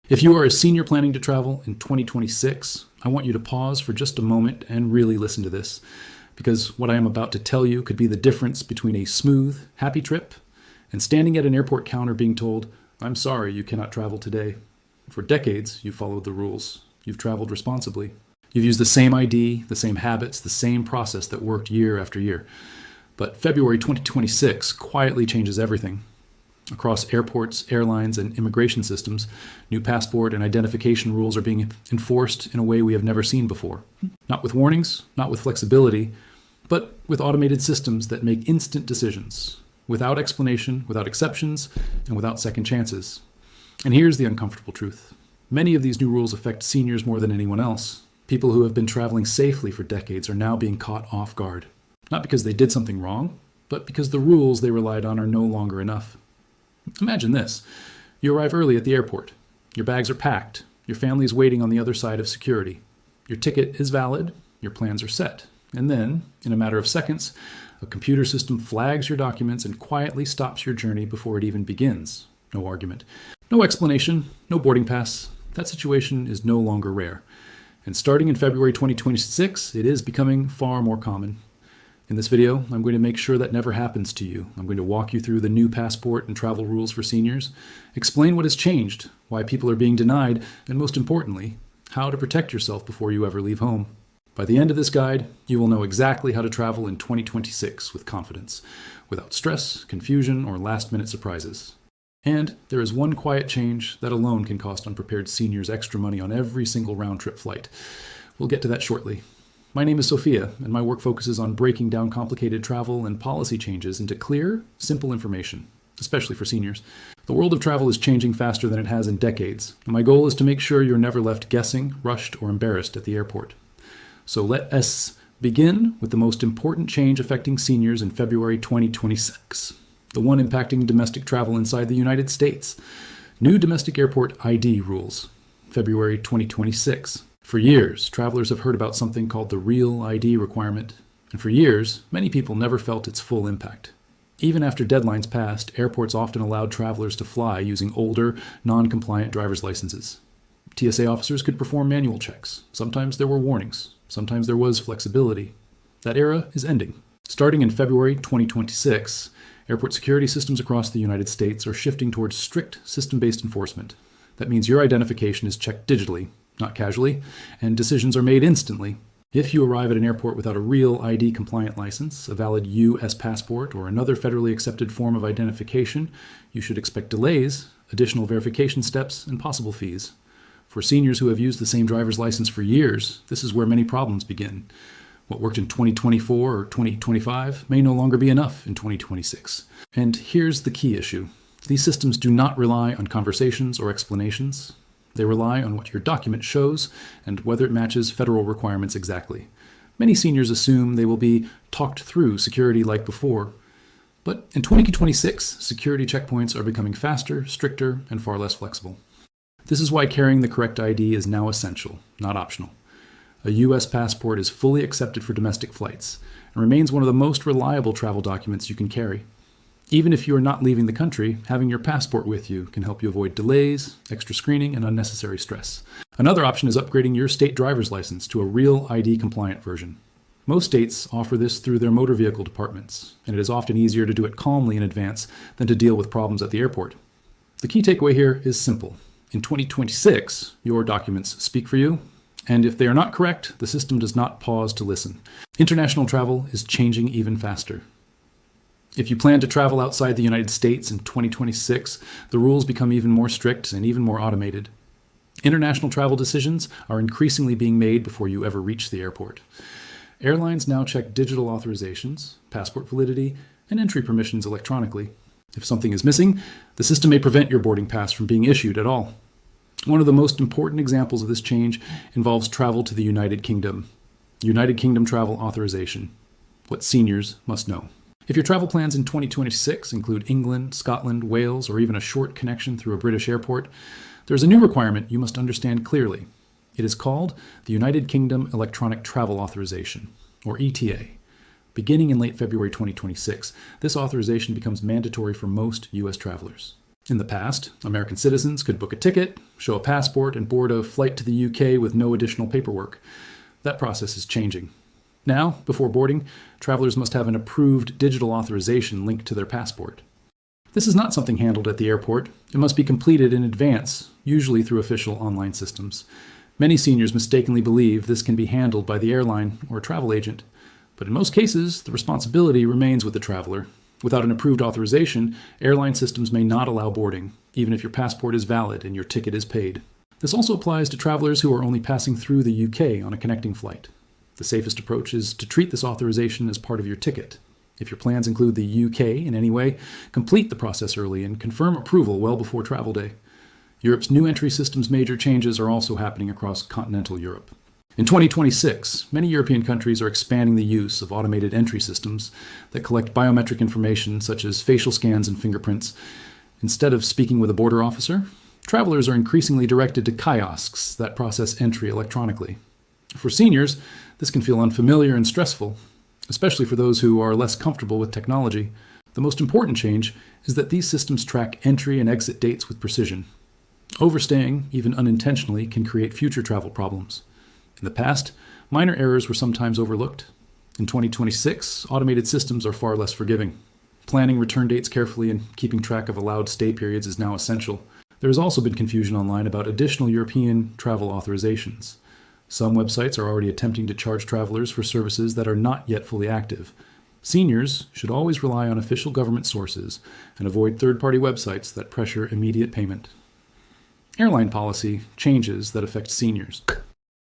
If you are a senior planning to travel in 2026, I want you to pause for just a moment and really listen to this, because what I am about to tell you could be the difference between a smooth, happy trip and standing at an airport counter being told, "I'm sorry, you cannot travel today." For decades, you've followed the rules. You've traveled responsibly. You've used the same ID, the same habits, the same process that worked year after year. But February 2026 quietly changes everything. Across airports, airlines, and immigration systems, new passport and identification rules are being enforced in a way we have never seen before. Not with warnings, not with flexibility, but with automated systems that make instant decisions, without explanation, without exceptions, and without second chances. And here's the uncomfortable truth. Many of these new rules affect seniors more than anyone else. People who have been traveling safely for decades are now being caught off guard. Not because they did something wrong, but because the rules they relied on are no longer enough. Imagine this. You arrive early at the airport. Your bags are packed. Your family is waiting on the other side of security. Your ticket is valid. Your plans are set. And then, in a matter of seconds, a computer system flags your documents and quietly stops your journey before it even begins. No argument. No explanation. No boarding pass. That situation is no longer rare. And starting in February 2026, it is becoming far more common. In this video, I'm going to make sure that never happens to you. I'm going to walk you through the new passport and travel rules for seniors, explain what has changed, why people are being denied, and most importantly, how to protect yourself before you ever leave home. By the end of this guide, you will know exactly how to travel in 2026 with confidence, without stress, confusion, or last-minute surprises. And there is one quiet change that alone can cost unprepared seniors extra money on every single round-trip flight. We'll get to that shortly. My name is Sophia, and my work focuses on breaking down complicated travel and policy changes into clear, simple information, especially for seniors. The world of travel is changing faster than it has in decades, and my goal is to make sure you're never left guessing, rushed, or embarrassed at the airport. So let us begin with the most important change affecting seniors in February 2026, the one impacting domestic travel inside the United States. New domestic airport ID rules, February 2026. For years, travelers have heard about something called the Real ID requirement, and for years, many people never felt its full impact. Even after deadlines passed, airports often allowed travelers to fly using older, non-compliant driver's licenses. TSA officers could perform manual checks. Sometimes there were warnings. Sometimes there was flexibility. That era is ending. Starting in February 2026, airport security systems across the United States are shifting towards strict system-based enforcement. That means your identification is checked digitally, not casually, and decisions are made instantly. If you arrive at an airport without a real ID compliant license, a valid U.S. passport, or another federally accepted form of identification, you should expect delays, additional verification steps, and possible fees. For seniors who have used the same driver's license for years, this is where many problems begin. What worked in 2024 or 2025 may no longer be enough in 2026. And here's the key issue. These systems do not rely on conversations or explanations. They rely on what your document shows and whether it matches federal requirements exactly. Many seniors assume they will be talked through security like before. But in 2026, security checkpoints are becoming faster, stricter, and far less flexible. This is why carrying the correct ID is now essential, not optional. A U.S. passport is fully accepted for domestic flights and remains one of the most reliable travel documents you can carry. Even if you are not leaving the country, having your passport with you can help you avoid delays, extra screening, and unnecessary stress. Another option is upgrading your state driver's license to a Real ID compliant version. Most states offer this through their motor vehicle departments, and it is often easier to do it calmly in advance than to deal with problems at the airport. The key takeaway here is simple. In 2026, your documents speak for you, and if they are not correct, the system does not pause to listen. International travel is changing even faster. If you plan to travel outside the United States in 2026, the rules become even more strict and even more automated. International travel decisions are increasingly being made before you ever reach the airport. Airlines now check digital authorizations, passport validity, and entry permissions electronically. If something is missing, the system may prevent your boarding pass from being issued at all. One of the most important examples of this change involves travel to the United Kingdom. United Kingdom Travel Authorization. What seniors must know. If your travel plans in 2026 include England, Scotland, Wales, or even a short connection through a British airport, there's a new requirement you must understand clearly. It is called the United Kingdom Electronic Travel Authorization, or ETA. Beginning in late February 2026, this authorization becomes mandatory for most U.S. travelers. In the past, American citizens could book a ticket, show a passport, and board a flight to the UK with no additional paperwork. That process is changing. Now, before boarding, travelers must have an approved digital authorization linked to their passport. This is not something handled at the airport. It must be completed in advance, usually through official online systems. Many seniors mistakenly believe this can be handled by the airline or a travel agent, but in most cases, the responsibility remains with the traveler. Without an approved authorization, airline systems may not allow boarding, even if your passport is valid and your ticket is paid. This also applies to travelers who are only passing through the UK on a connecting flight. The safest approach is to treat this authorization as part of your ticket. If your plans include the UK in any way, complete the process early and confirm approval well before travel day. Europe's new entry system's major changes are also happening across continental Europe. In 2026, many European countries are expanding the use of automated entry systems that collect biometric information such as facial scans and fingerprints. Instead of speaking with a border officer, travelers are increasingly directed to kiosks that process entry electronically. For seniors, this can feel unfamiliar and stressful, especially for those who are less comfortable with technology. The most important change is that these systems track entry and exit dates with precision. Overstaying, even unintentionally, can create future travel problems. In the past, minor errors were sometimes overlooked. In 2026, automated systems are far less forgiving. Planning return dates carefully and keeping track of allowed stay periods is now essential. There has also been confusion online about additional European travel authorizations. Some websites are already attempting to charge travelers for services that are not yet fully active. Seniors should always rely on official government sources and avoid third-party websites that pressure immediate payment. Airline policy changes that affect seniors.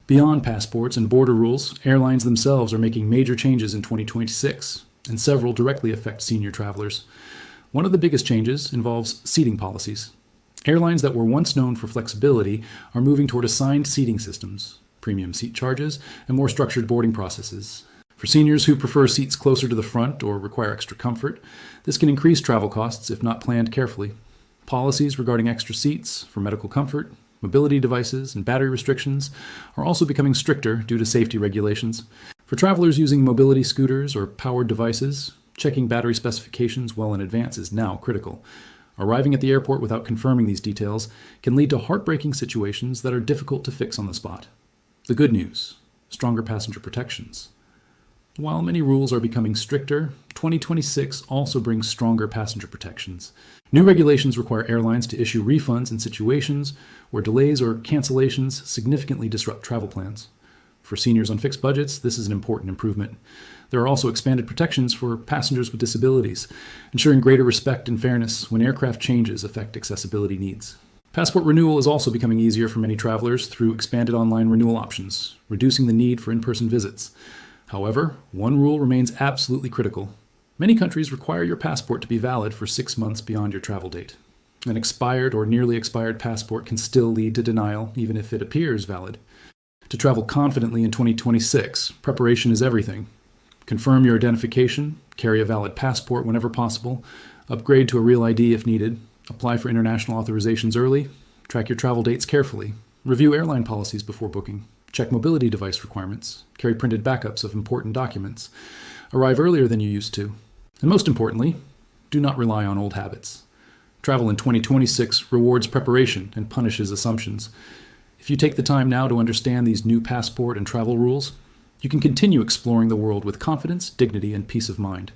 Beyond passports and border rules, airlines themselves are making major changes in 2026, and several directly affect senior travelers. One of the biggest changes involves seating policies. Airlines that were once known for flexibility are moving toward assigned seating systems, premium seat charges, and more structured boarding processes. For seniors who prefer seats closer to the front or require extra comfort, this can increase travel costs if not planned carefully. Policies regarding extra seats for medical comfort, mobility devices, and battery restrictions are also becoming stricter due to safety regulations. For travelers using mobility scooters or powered devices, checking battery specifications well in advance is now critical. Arriving at the airport without confirming these details can lead to heartbreaking situations that are difficult to fix on the spot. The good news: stronger passenger protections. While many rules are becoming stricter, 2026 also brings stronger passenger protections. New regulations require airlines to issue refunds in situations where delays or cancellations significantly disrupt travel plans. For seniors on fixed budgets, this is an important improvement. There are also expanded protections for passengers with disabilities, ensuring greater respect and fairness when aircraft changes affect accessibility needs. Passport renewal is also becoming easier for many travelers through expanded online renewal options, reducing the need for in-person visits. However, one rule remains absolutely critical. Many countries require your passport to be valid for 6 months beyond your travel date. An expired or nearly expired passport can still lead to denial, even if it appears valid. To travel confidently in 2026, preparation is everything. Confirm your identification, carry a valid passport whenever possible, upgrade to a real ID if needed, apply for international authorizations early, track your travel dates carefully, review airline policies before booking, check mobility device requirements, carry printed backups of important documents, arrive earlier than you used to, and most importantly, do not rely on old habits. Travel in 2026 rewards preparation and punishes assumptions. If you take the time now to understand these new passport and travel rules, you can continue exploring the world with confidence, dignity, and peace of mind.